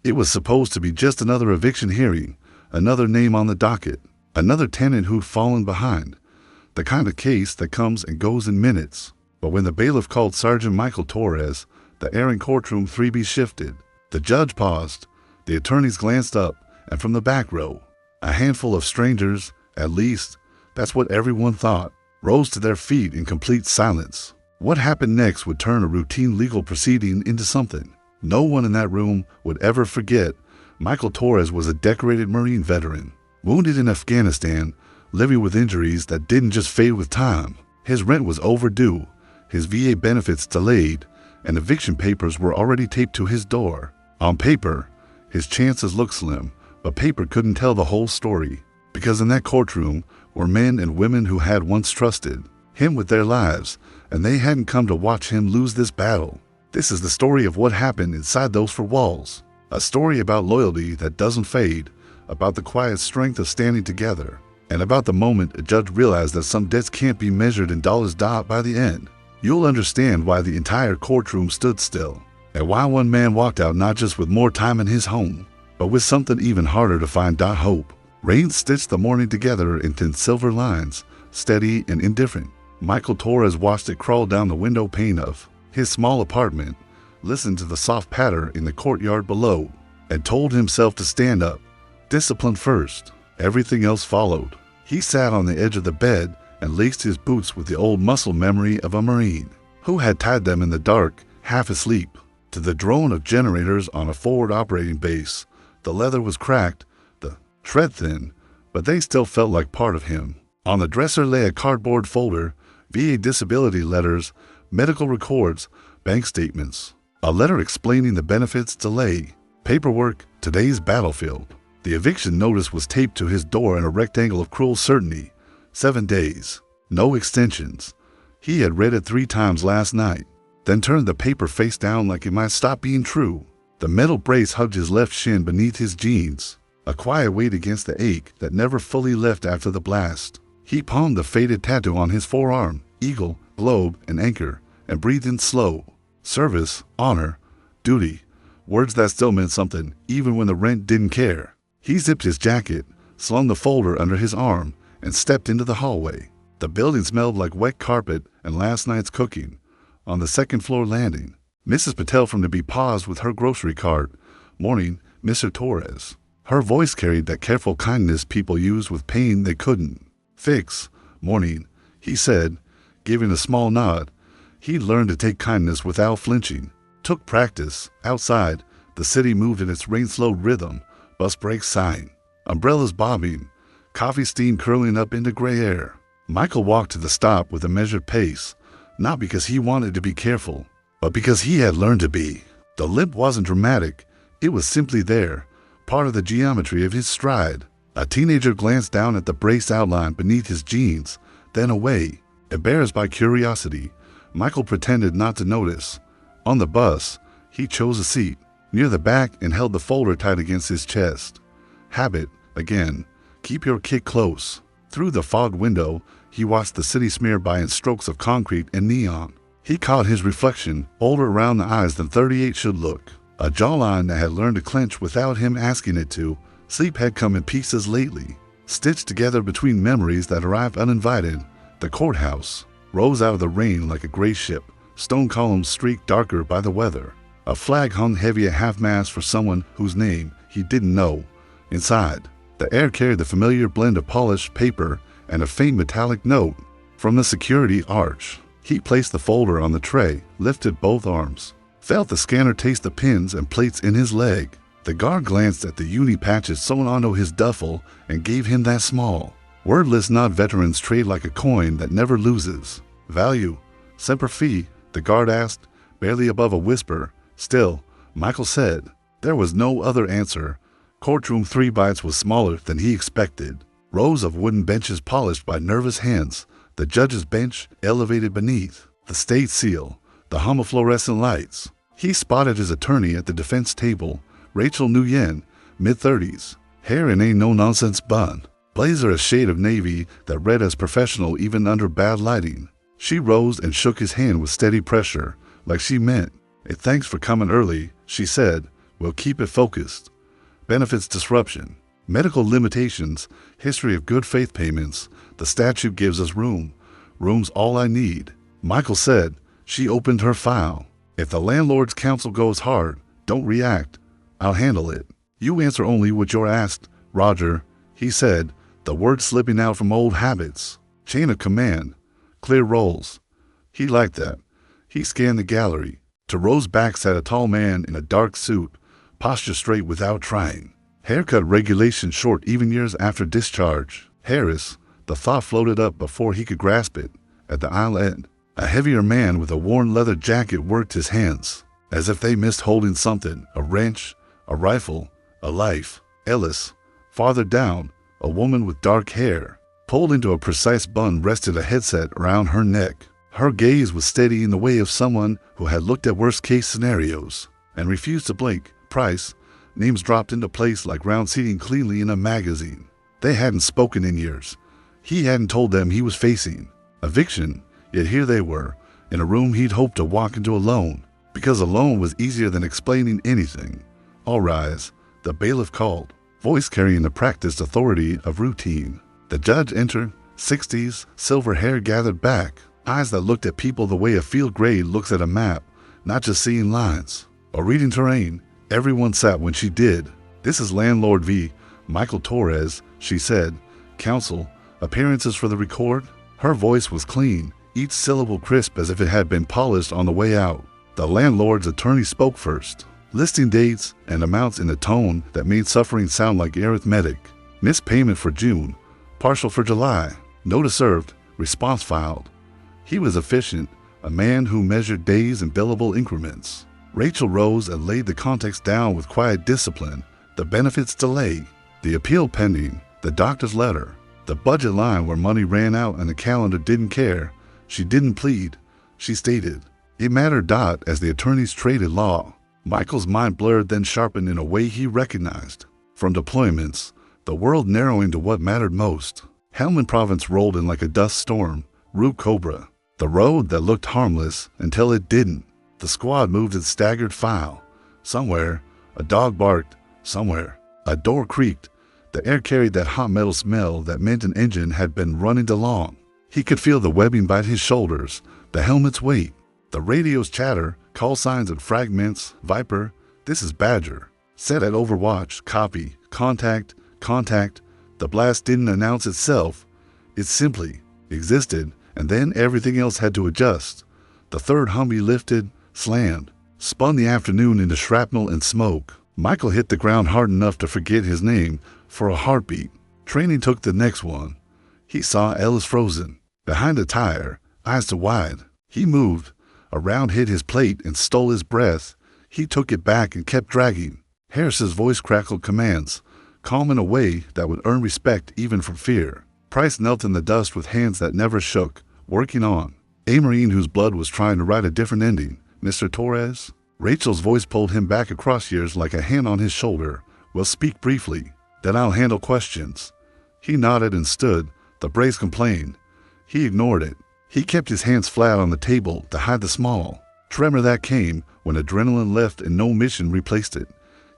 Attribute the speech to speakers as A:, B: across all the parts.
A: It was supposed to be just another eviction hearing, another name on the docket, another tenant who'd fallen behind, the kind of case that comes and goes in minutes. But when the bailiff called Sergeant Michael Torres, the air in courtroom 3B shifted. The judge paused, the attorneys glanced up, and from the back row, a handful of strangers, at least, that's what everyone thought, rose to their feet in complete silence. What happened next would turn a routine legal proceeding into something no one in that room would ever forget. Michael Torres was a decorated Marine veteran, wounded in Afghanistan, living with injuries that didn't just fade with time. His rent was overdue, his VA benefits delayed, and eviction papers were already taped to his door. On paper, his chances looked slim, but paper couldn't tell the whole story, because in that courtroom were men and women who had once trusted him with their lives, and they hadn't come to watch him lose this battle. This is the story of what happened inside those four walls, a story about loyalty that doesn't fade, about the quiet strength of standing together, and about the moment a judge realized that some debts can't be measured in dollars by the end. You'll understand why the entire courtroom stood still, and why one man walked out not just with more time in his home, but with something even harder to find: hope. Rain stitched the morning together in thin silver lines, steady and indifferent. Michael Torres watched it crawl down the window pane of his small apartment, listened to the soft patter in the courtyard below, and told himself to stand up. Discipline first. Everything else followed. He sat on the edge of the bed and laced his boots with the old muscle memory of a Marine who had tied them in the dark, half asleep, to the drone of generators on a forward operating base. The leather was cracked, the tread thin, but they still felt like part of him. On the dresser lay a cardboard folder, VA disability letters, medical records, bank statements, a letter explaining the benefits delay, paperwork, today's battlefield. The eviction notice was taped to his door in a rectangle of cruel certainty. 7 days. No extensions. He had read it 3 times last night, then turned the paper face down like it might stop being true. The metal brace hugged his left shin beneath his jeans, a quiet weight against the ache that never fully left after the blast. He palmed the faded tattoo on his forearm, eagle, globe, and anchor, and breathed in slow. Service, honor, duty, words that still meant something, even when the rent didn't care. He zipped his jacket, slung the folder under his arm, and stepped into the hallway. The building smelled like wet carpet and last night's cooking. On the second-floor landing, Mrs. Patel from the B paused with her grocery cart. "Morning, Mr. Torres." Her voice carried that careful kindness people use with pain they couldn't fix. "Morning," he said, giving a small nod. He'd learned to take kindness without flinching. Took practice. Outside, the city moved in its rain-slowed rhythm, bus brakes sighing, umbrellas bobbing, coffee steam curling up into gray air. Michael walked to the stop with a measured pace, not because he wanted to be careful, but because he had learned to be. The limp wasn't dramatic, it was simply there, part of the geometry of his stride. A teenager glanced down at the braced outline beneath his jeans, then away. Embarrassed by curiosity, Michael pretended not to notice. On the bus, he chose a seat near the back and held the folder tight against his chest. Habit, again. Keep your kid close. Through the fogged window, he watched the city smeared by in strokes of concrete and neon. He caught his reflection, older around the eyes than 38 should look. A jawline that had learned to clench without him asking it to. Sleep had come in pieces lately, stitched together between memories that arrived uninvited. The courthouse rose out of the rain like a gray ship, stone columns streaked darker by the weather. A flag hung heavy at half-mast for someone whose name he didn't know. Inside, the air carried the familiar blend of polished paper and a faint metallic note. From the security arch, he placed the folder on the tray, lifted both arms, felt the scanner taste the pins and plates in his leg. The guard glanced at the uni patches sewn onto his duffel and gave him that small, wordless nod veterans trade like a coin that never loses. "Value, semper fi?" the guard asked, barely above a whisper. Still, Michael said. There was no other answer. Courtroom 3 bytes was smaller than he expected. Rows of wooden benches polished by nervous hands, the judge's bench elevated beneath, the state seal, the hum of fluorescent lights. He spotted his attorney at the defense table, Rachel Nguyen, mid-30s, hair in a no-nonsense bun, blazer a shade of navy that read as professional even under bad lighting. She rose and shook his hand with steady pressure, like she meant. "Thanks for coming early," she said, We'll keep it focused. Benefits disruption. Medical limitations. History of good faith payments. The statute gives us room. Room's all I need. Michael said. She opened her file. If the landlord's counsel goes hard, don't react. I'll handle it. You answer only what you're asked, Roger, he said, the words slipping out from old habits. Chain of command. Clear roles. He liked that. He scanned the gallery. To Rose's back sat a tall man in a dark suit, posture straight without trying. Haircut regulation short even years after discharge. Harris, the thought floated up before he could grasp it, at the aisle end. A heavier man with a worn leather jacket worked his hands, as if they missed holding something, a wrench, a rifle, a life. Ellis, farther down, a woman with dark hair, pulled into a precise bun, rested a headset around her neck. Her gaze was steady in the way of someone who had looked at worst-case scenarios and refused to blink. Price, names dropped into place like round seating cleanly in a magazine. They hadn't spoken in years. He hadn't told them he was facing eviction, yet here they were, in a room he'd hoped to walk into alone, because alone was easier than explaining anything. All rise, the bailiff called, voice carrying the practiced authority of routine. The judge entered, 60s, silver hair gathered back, eyes that looked at people the way a field grade looks at a map, not just seeing lines or reading terrain. Everyone sat when she did. This is Landlord v. Michael Torres, she said. Counsel, appearances for the record? Her voice was clean, each syllable crisp as if it had been polished on the way out. The landlord's attorney spoke first, listing dates and amounts in a tone that made suffering sound like arithmetic. Missed payment for June, partial for July, notice served, response filed. He was efficient, a man who measured days in billable increments. Rachel rose and laid the context down with quiet discipline. The benefits delay, the appeal pending, the doctor's letter, the budget line where money ran out and the calendar didn't care. She didn't plead. She stated. It mattered as the attorneys traded law. Michael's mind blurred, then sharpened in a way he recognized. From deployments, the world narrowing to what mattered most. Helmand Province rolled in like a dust storm, Rube Cobra. The road that looked harmless until it didn't. The squad moved its staggered file. Somewhere, a dog barked. Somewhere, a door creaked. The air carried that hot metal smell that meant an engine had been running along. He could feel the webbing bite his shoulders, the helmet's weight, the radio's chatter, call signs and fragments. Viper, this is Badger. Set at Overwatch, copy, contact. The blast didn't announce itself. It simply existed, and then everything else had to adjust. The third Humvee lifted, slammed, spun the afternoon into shrapnel and smoke. Michael hit the ground hard enough to forget his name for a heartbeat. Training took the next one. He saw Ellis frozen, behind a tire, eyes to wide. He moved. A round hit his plate and stole his breath. He took it back and kept dragging. Harris's voice crackled commands, calm in a way that would earn respect even from fear. Price knelt in the dust with hands that never shook, working on. A Marine whose blood was trying to write a different ending. Mr. Torres? Rachel's voice pulled him back across years like a hand on his shoulder. Well, speak briefly, then I'll handle questions. He nodded and stood. The brace complained. He ignored it. He kept his hands flat on the table to hide the small tremor that came when adrenaline left and no mission replaced it.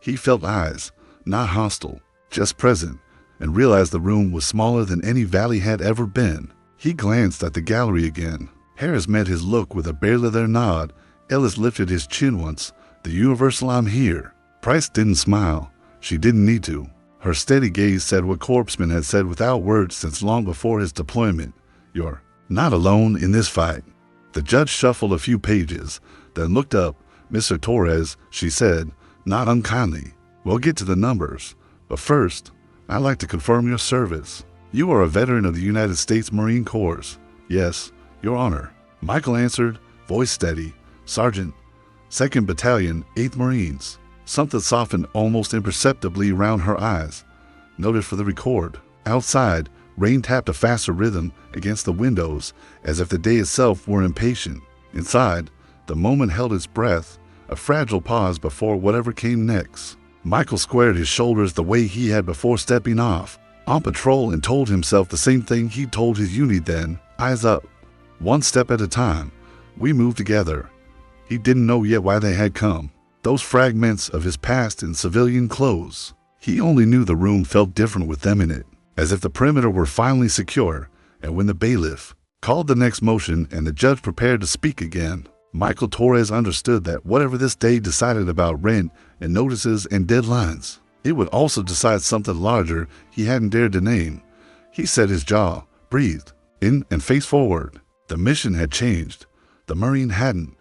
A: He felt eyes, not hostile, just present, and realized the room was smaller than any valley had ever been. He glanced at the gallery again. Harris met his look with a barely there nod. Ellis lifted his chin once. The universal I'm here. Price didn't smile. She didn't need to. Her steady gaze said what corpsmen had said without words since long before his deployment. You're not alone in this fight. The judge shuffled a few pages, then looked up. Mr. Torres, she said, not unkindly. We'll get to the numbers. But first, I'd like to confirm your service. You are a veteran of the United States Marine Corps. Yes, Your Honor. Michael answered, voice steady. Sergeant, 2nd Battalion, 8th Marines. Something softened almost imperceptibly around her eyes. Noted for the record. Outside, rain tapped a faster rhythm against the windows, as if the day itself were impatient. Inside, the moment held its breath, a fragile pause before whatever came next. Michael squared his shoulders the way he had before stepping off, on patrol, and told himself the same thing he told his unit then, eyes up. One step at a time. We moved together. He didn't know yet why they had come. those fragments of his past in civilian clothes. He only knew the room felt different with them in it, as if the perimeter were finally secure, and when the bailiff called the next motion and the judge prepared to speak again, Michael Torres understood that whatever this day decided about rent and notices and deadlines, it would also decide something larger he hadn't dared to name. He set his jaw, breathed in, and faced forward. The mission had changed. The Marine hadn't.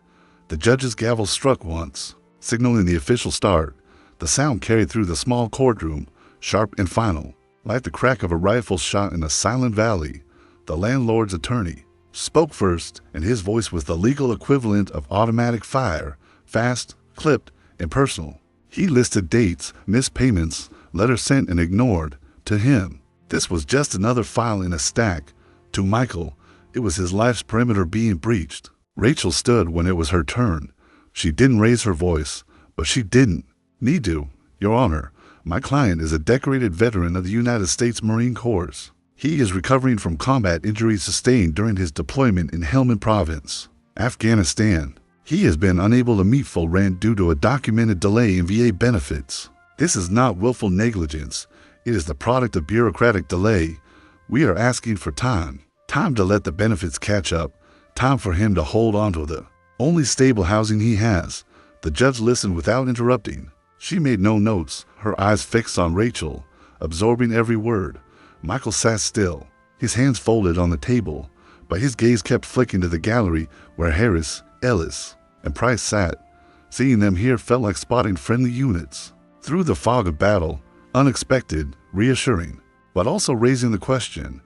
A: The judge's gavel struck once, signaling the official start. The sound carried through the small courtroom, sharp and final, like the crack of a rifle shot in a silent valley. The landlord's attorney spoke first, and his voice was the legal equivalent of automatic fire, fast, clipped, and personal. He listed dates, missed payments, letters sent and ignored. To him, this was just another file in a stack. To Michael, it was his life's perimeter being breached. Rachel stood when it was her turn. She didn't raise her voice, but she didn't need to. Your Honor, my client is a decorated veteran of the United States Marine Corps. He is recovering from combat injuries sustained during his deployment in Helmand Province, Afghanistan. He has been unable to meet full rent due to a documented delay in VA benefits. This is not willful negligence. It is the product of bureaucratic delay. We are asking for time. Time to let the benefits catch up. Time for him to hold on to the only stable housing he has. The judge listened without interrupting. She made no notes, her eyes fixed on Rachel, absorbing every word. Michael sat still, his hands folded on the table, but his gaze kept flicking to the gallery where Harris, Ellis, and Price sat. Seeing them here felt like spotting friendly units. Through the fog of battle, unexpected, reassuring, but also raising the question,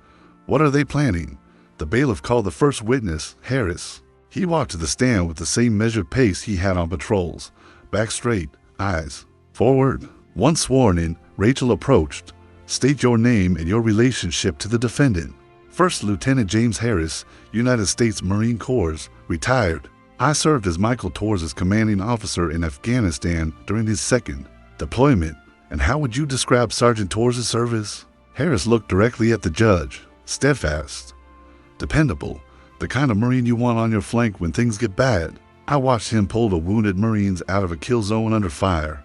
A: what are they planning? The bailiff called the first witness, Harris. He walked to the stand with the same measured pace he had on patrols, back straight, eyes forward. Once sworn in, Rachel approached. State your name and your relationship to the defendant. First Lieutenant James Harris, United States Marine Corps, retired. I served as Michael Torres' commanding officer in Afghanistan during his second deployment. And how would you describe Sergeant Torres' service? Harris looked directly at the judge, steadfast, dependable, the kind of Marine you want on your flank when things get bad. I watched him pull the wounded Marines out of a kill zone under fire.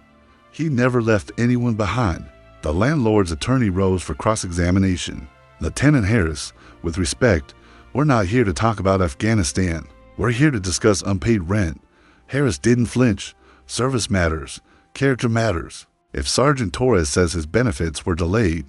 A: He never left anyone behind. The landlord's attorney rose for cross-examination. Lieutenant Harris, with respect, we're not here to talk about Afghanistan. We're here to discuss unpaid rent. Harris didn't flinch. Service matters. Character matters. If Sergeant Torres says his benefits were delayed,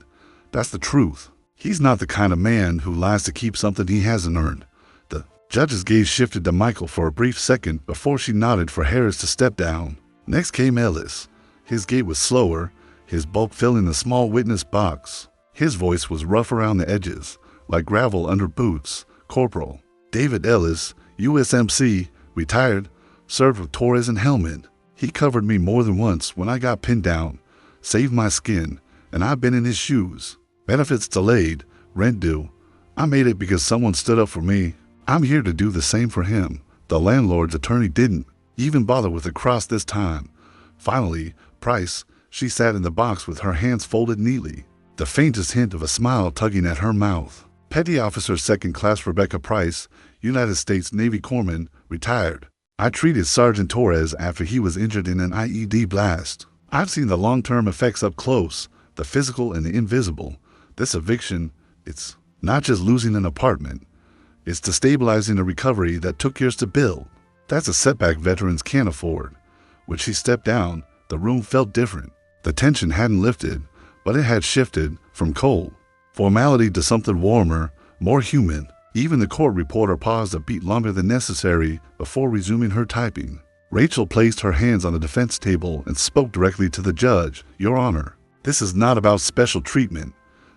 A: that's the truth. He's not the kind of man who lies to keep something he hasn't earned. The judge's gaze shifted to Michael for a brief second before she nodded for Harris to step down. Next came Ellis. His gait was slower, his bulk filling the small witness box. His voice was rough around the edges, like gravel under boots. Corporal David Ellis, USMC, retired, served with Torres and Helmand. He covered me more than once when I got pinned down, saved my skin, and I've been in his shoes. Benefits delayed, rent due. I made it because someone stood up for me. I'm here to do the same for him. The landlord's attorney didn't even bother with the cross this time. Finally, Price, she sat in the box with her hands folded neatly, the faintest hint of a smile tugging at her mouth. Petty Officer Second Class Rebecca Price, United States Navy Corpsman, retired. I treated Sergeant Torres after he was injured in an IED blast. I've seen the long-term effects up close, the physical and the invisible. This eviction, it's not just losing an apartment. It's destabilizing a recovery that took years to build. That's a setback veterans can't afford. When she stepped down, the room felt different. The tension hadn't lifted, but it had shifted from cold formality to something warmer, more human. Even the court reporter paused a beat longer than necessary before resuming her typing. Rachel placed her hands on the defense table and spoke directly to the judge. Your Honor, this is not about special treatment.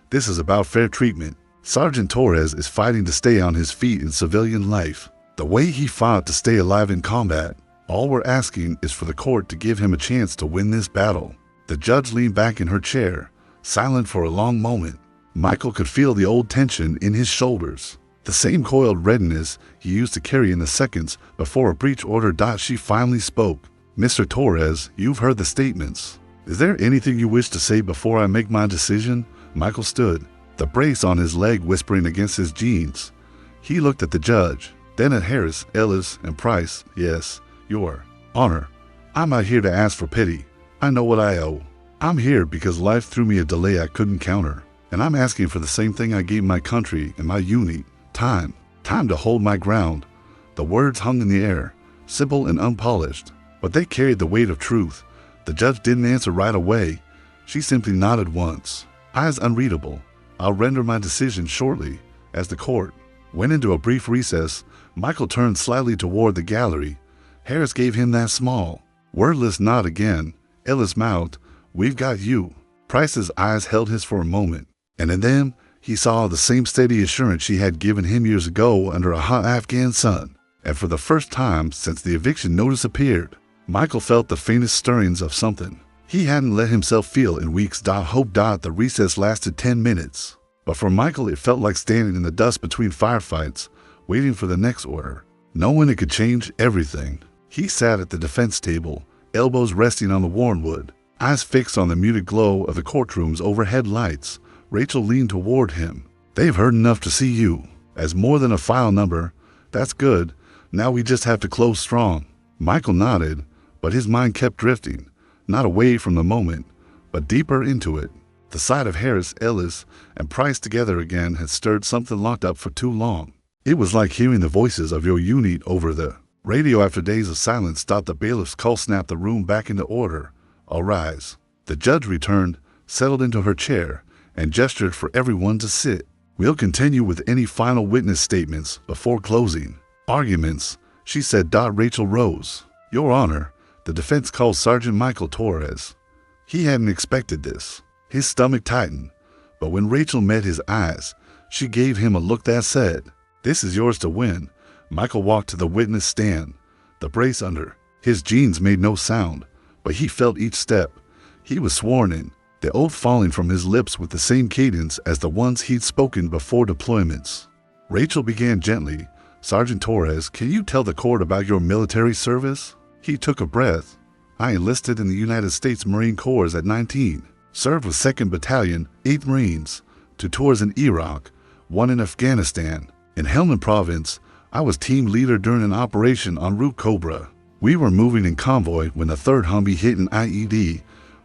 A: This is about fair treatment. Sergeant Torres is fighting to stay on his feet in civilian life, the way he fought to stay alive in combat. All we're asking is for the court to give him a chance to win this battle. The judge leaned back in her chair, silent for a long moment. Michael could feel the old tension in his shoulders, the same coiled readiness he used to carry in the seconds before a breach order. She finally spoke. Mr. Torres, you've heard the statements. Is there anything you wish to say before I make my decision? Michael stood, the brace on his leg whispering against his jeans. He looked at the judge, then at Harris, Ellis, and Price. Yes, Your Honor, I'm not here to ask for pity. I know what I owe. I'm here because life threw me a delay I couldn't counter. And I'm asking for the same thing I gave my country and my unit. Time. Time to hold my ground. The words hung in the air, simple and unpolished, but they carried the weight of truth. The judge didn't answer right away. She simply nodded once, eyes unreadable. I'll render my decision shortly. As the court went into a brief recess, Michael turned slightly toward the gallery. Harris gave him that small, wordless nod again. Ellis mouthed, "We've got you." Price's eyes held his for a moment, and in them he saw the same steady assurance she had given him years ago under a hot Afghan sun. And for the first time since the eviction notice appeared, Michael felt the faintest stirrings of something he hadn't let himself feel in weeks. Hope the recess lasted 10 minutes. But for Michael, it felt like standing in the dust between firefights, waiting for the next order. Knowing it could change everything. He sat at the defense table, elbows resting on the worn wood, eyes fixed on the muted glow of the courtroom's overhead lights. Rachel leaned toward him. "They've heard enough to see you as more than a file number. That's good. Now we just have to close strong." Michael nodded, but his mind kept drifting, not away from the moment, but deeper into it. The sight of Harris, Ellis, and Price together again had stirred something locked up for too long. It was like hearing the voices of your unit over the radio after days of silence. The bailiff's call snapped the room back into order. "All rise." The judge returned, settled into her chair, and gestured for everyone to sit. "We'll continue with any final witness statements before closing arguments," she said. Rachel rose. "Your Honor," the defense called Sergeant Michael Torres. He hadn't expected this. His stomach tightened, but when Rachel met his eyes, she gave him a look that said, "This is yours to win." Michael walked to the witness stand, the brace under. His jeans made no sound, but he felt each step. He was sworn in, the oath falling from his lips with the same cadence as the ones he'd spoken before deployments. Rachel began gently, "Sergeant Torres, can you tell the court about your military service?" He took a breath. "I enlisted in the United States Marine Corps at 19. Served with 2nd Battalion, 8th Marines, 2 tours in Iraq, 1 in Afghanistan. In Helmand Province, I was team leader during an operation en route Cobra. We were moving in convoy when the 3rd Humvee hit an IED.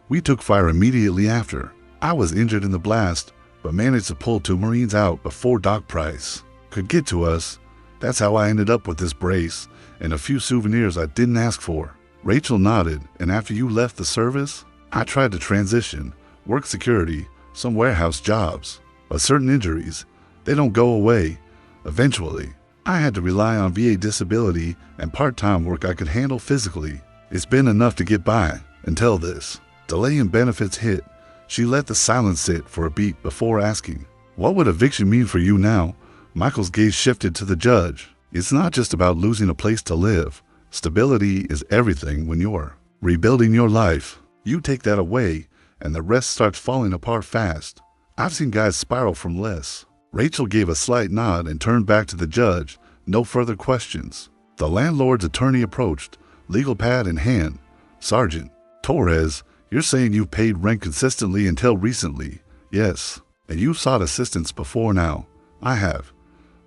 A: We took fire immediately after. I was injured in the blast, but managed to pull 2 Marines out before Doc Price could get to us. That's how I ended up with this brace and a few souvenirs I didn't ask for." Rachel nodded. "And after you left the service?" "I tried to transition, work security, some warehouse jobs, but certain injuries, they don't go away. Eventually, I had to rely on VA disability and part-time work I could handle physically. It's been enough to get by until this delay in benefits hit." She let the silence sit for a beat before asking, "What would eviction mean for you now?" Michael's gaze shifted to the judge. "It's not just about losing a place to live. Stability is everything when you're rebuilding your life. You take that away, and the rest starts falling apart fast. I've seen guys spiral from less." Rachel gave a slight nod and turned back to the judge. No further questions. The landlord's attorney approached, legal pad in hand. "Sergeant Torres, you're saying you've paid rent consistently until recently?" "Yes, and you've sought assistance before now." "I have.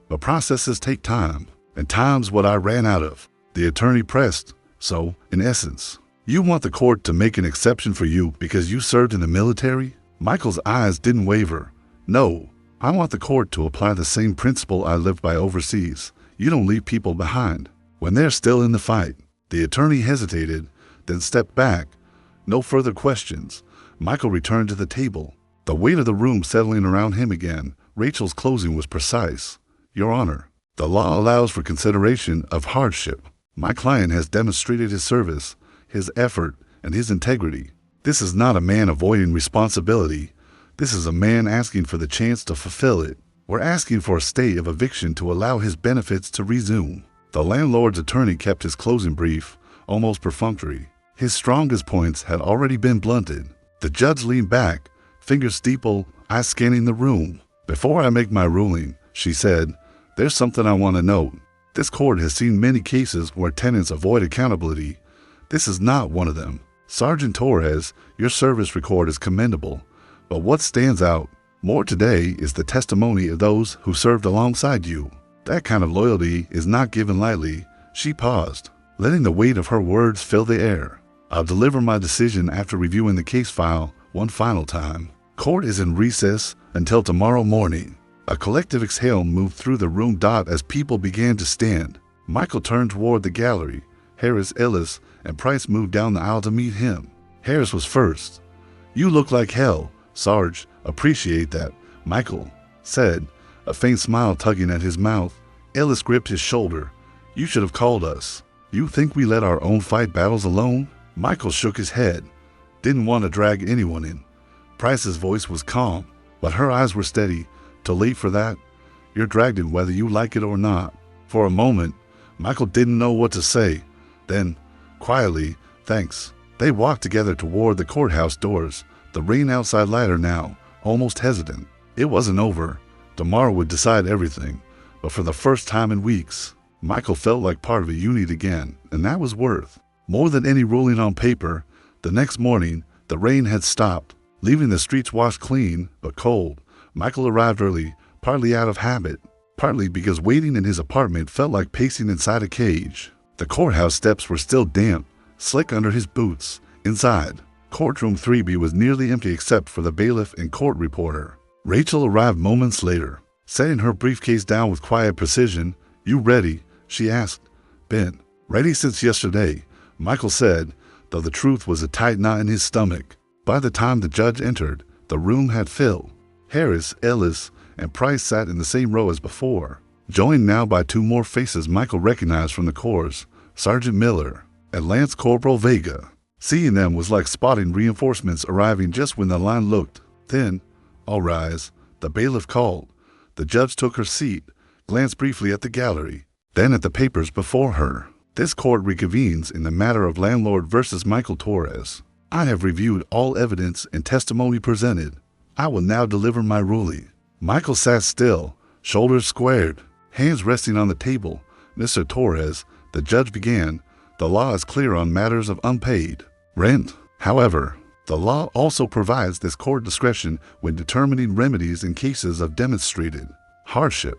A: But processes take time, and time's what I ran out of." The attorney pressed. "So, in essence, you want the court to make an exception for you because you served in the military?" Michael's eyes didn't waver. "No, I want the court to apply the same principle I lived by overseas. You don't leave people behind when they're still in the fight." The attorney hesitated, then stepped back. No further questions. Michael returned to the table, the weight of the room settling around him again. Rachel's closing was precise. "Your Honor, the law allows for consideration of hardship. My client has demonstrated his service, his effort, and his integrity. This is not a man avoiding responsibility. This is a man asking for the chance to fulfill it. We're asking for a stay of eviction to allow his benefits to resume." The landlord's attorney kept his closing brief, almost perfunctory. His strongest points had already been blunted. The judge leaned back, fingers steepled, eyes scanning the room. "Before I make my ruling," she said, "there's something I want to note. This court has seen many cases where tenants avoid accountability. This is not one of them. Sergeant Torres, your service record is commendable, but what stands out more today is the testimony of those who served alongside you. That kind of loyalty is not given lightly." She paused, letting the weight of her words fill the air. I'll deliver my decision after reviewing the case file one final time. Court is in recess until tomorrow morning. A collective exhale moved through the room. As people began to stand, Michael turned toward the gallery. Harris, Ellis, and Price moved down the aisle to meet him. Harris was first. "You look like hell, Sarge. Appreciate that," Michael said, a faint smile tugging at his mouth. Ellis gripped his shoulder. "You should have called us. You think we let our own fight battles alone?" Michael shook his head. Didn't want to drag anyone in. Price's voice was calm, but her eyes were steady. "Too late for that. You're dragged in whether you like it or not." For a moment, Michael didn't know what to say. Then, quietly, "Thanks." They walked together toward the courthouse doors, the rain outside lighter now, almost hesitant. It wasn't over. Tomorrow would decide everything. But for the first time in weeks, Michael felt like part of a unit again, and that was worth more than any ruling on paper. The next morning, the rain had stopped, leaving the streets washed clean but cold. Michael arrived early, partly out of habit, partly because waiting in his apartment felt like pacing inside a cage. The courthouse steps were still damp, slick under his boots. Inside, courtroom 3B was nearly empty except for the bailiff and court reporter. Rachel arrived moments later, setting her briefcase down with quiet precision. "You ready?" she asked. "Been ready since yesterday," Michael said, though the truth was a tight knot in his stomach. By the time the judge entered, the room had filled. Harris, Ellis, and Price sat in the same row as before, joined now by two more faces Michael recognized from the course, Sergeant Miller and Lance Corporal Vega. Seeing them was like spotting reinforcements arriving just when the line looked thin. "All rise," the bailiff called. The judge took her seat, glanced briefly at the gallery, then at the papers before her. "This court reconvenes in the matter of landlord versus Michael Torres. I have reviewed all evidence and testimony presented. I will now deliver my ruling." Michael sat still, shoulders squared, hands resting on the table. "Mr. Torres," the judge began, "the law is clear on matters of unpaid rent. However, the law also provides this court discretion when determining remedies in cases of demonstrated hardship.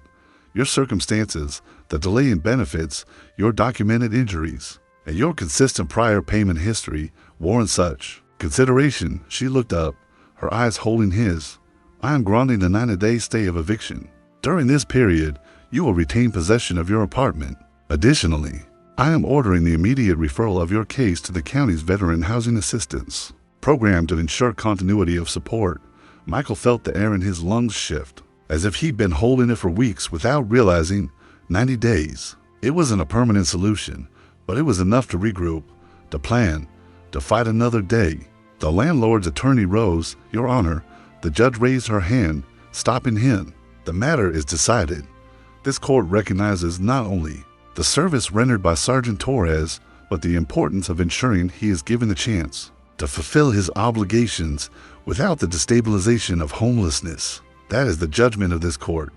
A: Your circumstances, the delay in benefits, your documented injuries, and your consistent prior payment history warrant such consideration." She looked up, her eyes holding his. "I am granting a 90-day stay of eviction. During this period, you will retain possession of your apartment. Additionally, I am ordering the immediate referral of your case to the county's Veteran Housing Assistance Program to ensure continuity of support." Michael felt the air in his lungs shift, as if he'd been holding it for weeks without realizing. 90 days. It wasn't a permanent solution, but it was enough to regroup, to plan, to fight another day. The landlord's attorney rose. "Your Honor," the judge raised her hand, stopping him. "The matter is decided. This court recognizes not only the service rendered by Sergeant Torres, but the importance of ensuring he is given the chance to fulfill his obligations without the destabilization of homelessness. That is the judgment of this court."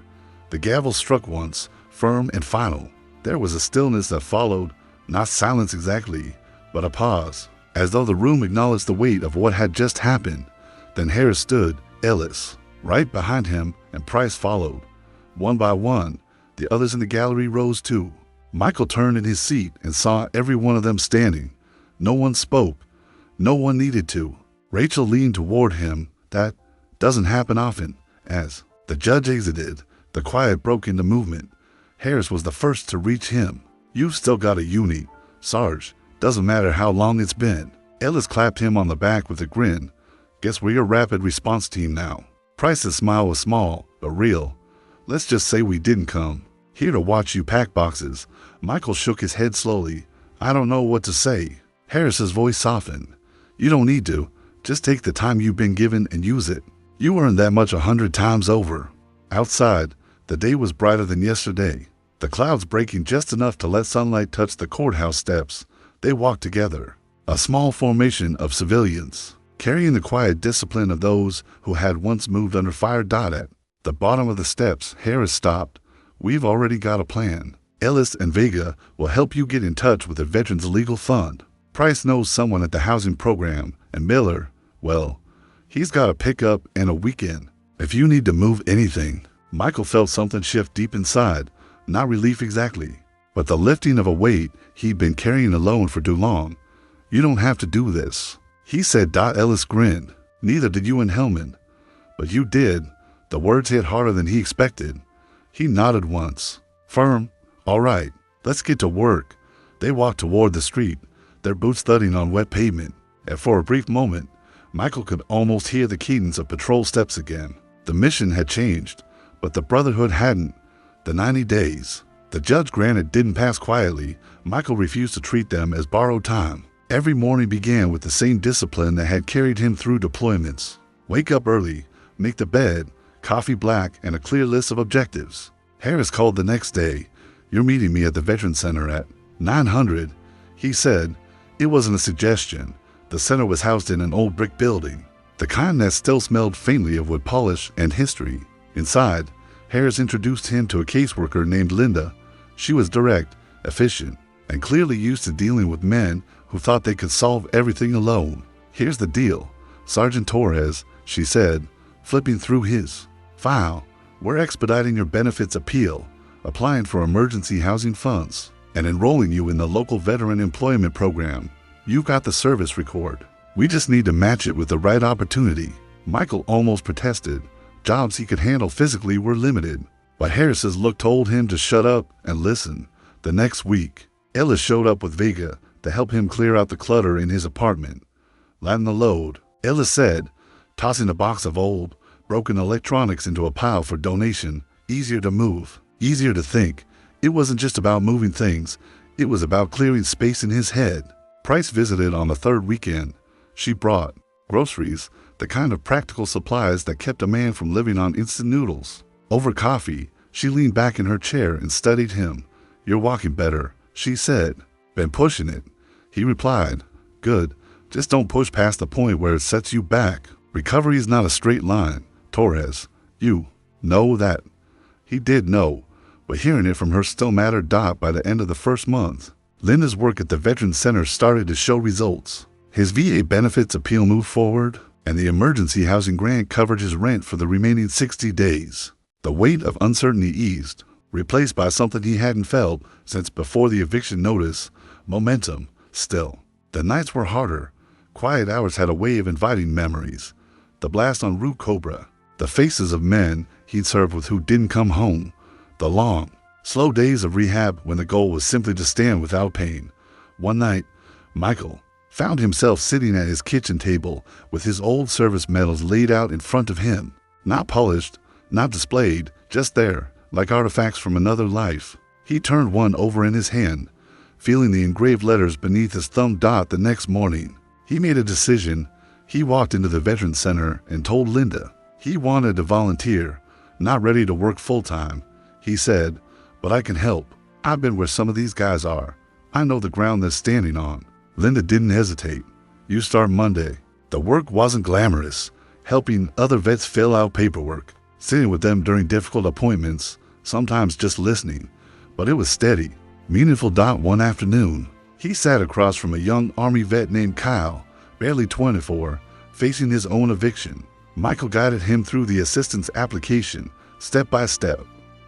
A: The gavel struck once, firm and final. There was a stillness that followed, not silence exactly, but a pause, as though the room acknowledged the weight of what had just happened. Then Harris stood, Ellis right behind him, and Price followed. One by one, the others in the gallery rose too. Michael turned in his seat and saw every one of them standing. No one spoke. No one needed to. Rachel leaned toward him. That doesn't happen often. As the judge exited, the quiet broke into movement. Harris was the first to reach him. "You've still got a unit, Sarge. Doesn't matter how long it's been." Ellis clapped him on the back with a grin. "Guess we're your rapid response team now." Price's smile was small, but real. "Let's just say we didn't come here to watch you pack boxes." Michael shook his head slowly. "I don't know what to say." Harris's voice softened. "You don't need to. Just take the time you've been given and use it. You earned that much 100 times over." Outside, the day was brighter than yesterday, the clouds breaking just enough to let sunlight touch the courthouse steps. They walked together, a small formation of civilians, carrying the quiet discipline of those who had once moved under fire. At the bottom of the steps, Harris stopped. "We've already got a plan. Ellis and Vega will help you get in touch with the Veterans Legal Fund. Price knows someone at the housing program, and Miller, well, he's got a pickup and a weekend. If you need to move anything." Michael felt something shift deep inside, not relief exactly, but the lifting of a weight he'd been carrying alone for too long. You don't have to do this. He said. Ellis grinned. Neither did you and Hellman. But you did. The words hit harder than he expected. He nodded once. Firm. All right. Let's get to work. They walked toward the street, their boots thudding on wet pavement. And for a brief moment, Michael could almost hear the cadence of patrol steps again. The mission had changed, but the Brotherhood hadn't. The 90 days. The judge granted didn't pass quietly. Michael refused to treat them as borrowed time. Every morning began with the same discipline that had carried him through deployments. Wake up early, make the bed, coffee black, and a clear list of objectives. Harris called the next day. You're meeting me at the Veteran Center at 900. He said. It wasn't a suggestion. The center was housed in an old brick building, the kind that still smelled faintly of wood polish and history. Inside, Harris introduced him to a caseworker named Linda. She was direct, efficient, and clearly used to dealing with men who thought they could solve everything alone. Here's the deal, Sergeant Torres, she said, flipping through his file. We're expediting your benefits appeal, applying for emergency housing funds, and enrolling you in the local veteran employment program. You've got the service record. We just need to match it with the right opportunity. Michael almost protested. Jobs he could handle physically were limited. But Harris's look told him to shut up and listen. The next week, Ellis showed up with Vega to help him clear out the clutter in his apartment. Lighten the load, Ellis said, tossing a box of old, broken electronics into a pile for donation. Easier to move, easier to think. It wasn't just about moving things. It was about clearing space in his head. Price visited on the third weekend. She brought groceries, the kind of practical supplies that kept a man from living on instant noodles. Over coffee, she leaned back in her chair and studied him. You're walking better, she said. Been pushing it. He replied. Good. Just don't push past the point where it sets you back. Recovery is not a straight line, Torres. You know that. He did know, but hearing it from her still mattered. By the end of the first month, Linda's work at the Veteran Center started to show results. His VA benefits appeal moved forward, and the emergency housing grant covered his rent for the remaining 60 days. The weight of uncertainty eased, replaced by something he hadn't felt since before the eviction notice, momentum. Still, the nights were harder. Quiet hours had a way of inviting memories. The blast on Rue Cobra, the faces of men he'd served with who didn't come home, the long, slow days of rehab when the goal was simply to stand without pain. One night, Michael found himself sitting at his kitchen table with his old service medals laid out in front of him. Not polished, not displayed, just there, like artifacts from another life. He turned one over in his hand, feeling the engraved letters beneath his thumb. The next morning, he made a decision. He walked into the Veteran Center and told Linda he wanted to volunteer, not ready to work full-time. He said, but I can help. I've been where some of these guys are. I know the ground they're standing on. Linda didn't hesitate. You start Monday. The work wasn't glamorous, helping other vets fill out paperwork, sitting with them during difficult appointments, sometimes just listening. But it was steady, meaningful. One afternoon, he sat across from a young Army vet named Kyle, barely 24, facing his own eviction. Michael guided him through the assistance application, step by step.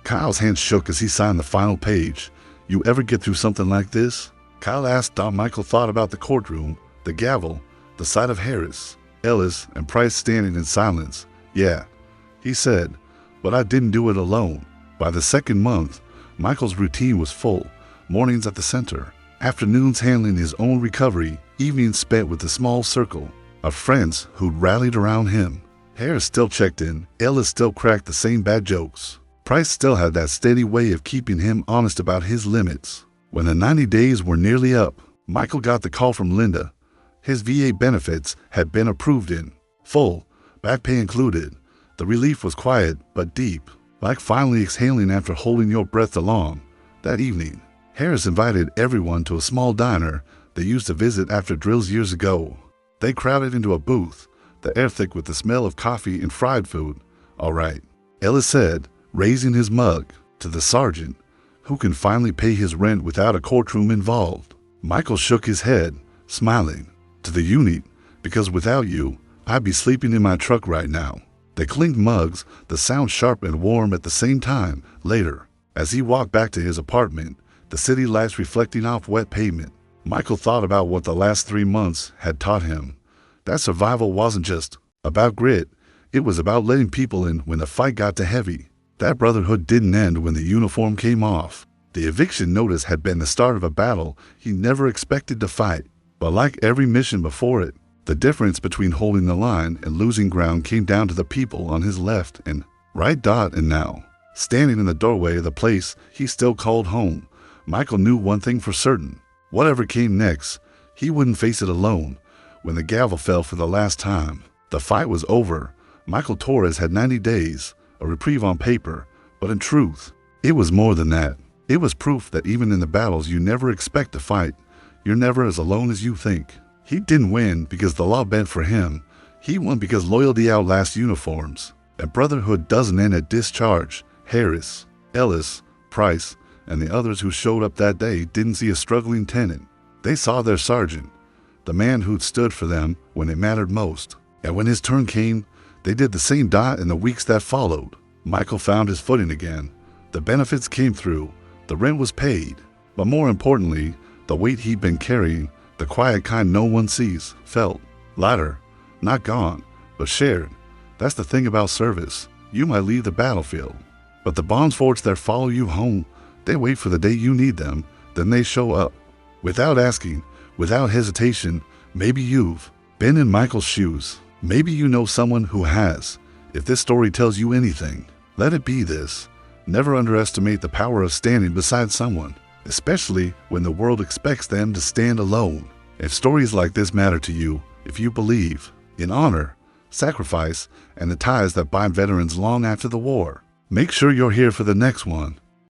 A: Kyle's hand shook as he signed the final page. You ever get through something like this? Kyle asked. Michael thought about the courtroom, the gavel, the sight of Harris, Ellis, and Price standing in silence. Yeah, he said, but I didn't do it alone. By the second month, Michael's routine was full. Mornings at the center, afternoons handling his own recovery, evenings spent with a small circle of friends who'd rallied around him. Harris still checked in, Ellis still cracked the same bad jokes. Price still had that steady way of keeping him honest about his limits. When the 90 days were nearly up, Michael got the call from Linda. His VA benefits had been approved in full, back pay included. The relief was quiet but deep, like finally exhaling after holding your breath along. That evening, Harris invited everyone to a small diner they used to visit after drills years ago. They crowded into a booth, the air thick with the smell of coffee and fried food. All right, Ellis said, raising his mug, to the sergeant, who can finally pay his rent without a courtroom involved. Michael shook his head, smiling. To the unit, because without you, I'd be sleeping in my truck right now. They clinked mugs, the sound sharp and warm at the same time. Later, as he walked back to his apartment, the city lights reflecting off wet pavement. Michael thought about what the last 3 months had taught him. That survival wasn't just about grit. It was about letting people in when the fight got too heavy. That brotherhood didn't end when the uniform came off. The eviction notice had been the start of a battle he never expected to fight. But like every mission before it, the difference between holding the line and losing ground came down to the people on his left and right. And now, standing in the doorway of the place he still called home, Michael knew one thing for certain. Whatever came next, he wouldn't face it alone. When the gavel fell for the last time, the fight was over. Michael Torres had 90 days, a reprieve on paper, but in truth, it was more than that. It was proof that even in the battles you never expect to fight, you're never as alone as you think. He didn't win because the law bent for him. He won because loyalty outlasts uniforms. And brotherhood doesn't end at discharge. Harris, Ellis, Price, and the others who showed up that day didn't see a struggling tenant. They saw their sergeant, the man who'd stood for them when it mattered most. And when his turn came, they did the same. In the weeks that followed, Michael found his footing again. The benefits came through, the rent was paid, but more importantly, the weight he'd been carrying, the quiet kind no one sees, felt lighter, not gone, but shared. That's the thing about service. You might leave the battlefield, but the bonds forged there follow you home. They wait for the day you need them, then they show up. Without asking, without hesitation. Maybe you've been in Michael's shoes. Maybe you know someone who has. If this story tells you anything, let it be this. Never underestimate the power of standing beside someone, especially when the world expects them to stand alone. If stories like this matter to you, if you believe in honor, sacrifice, and the ties that bind veterans long after the war, make sure you're here for the next one.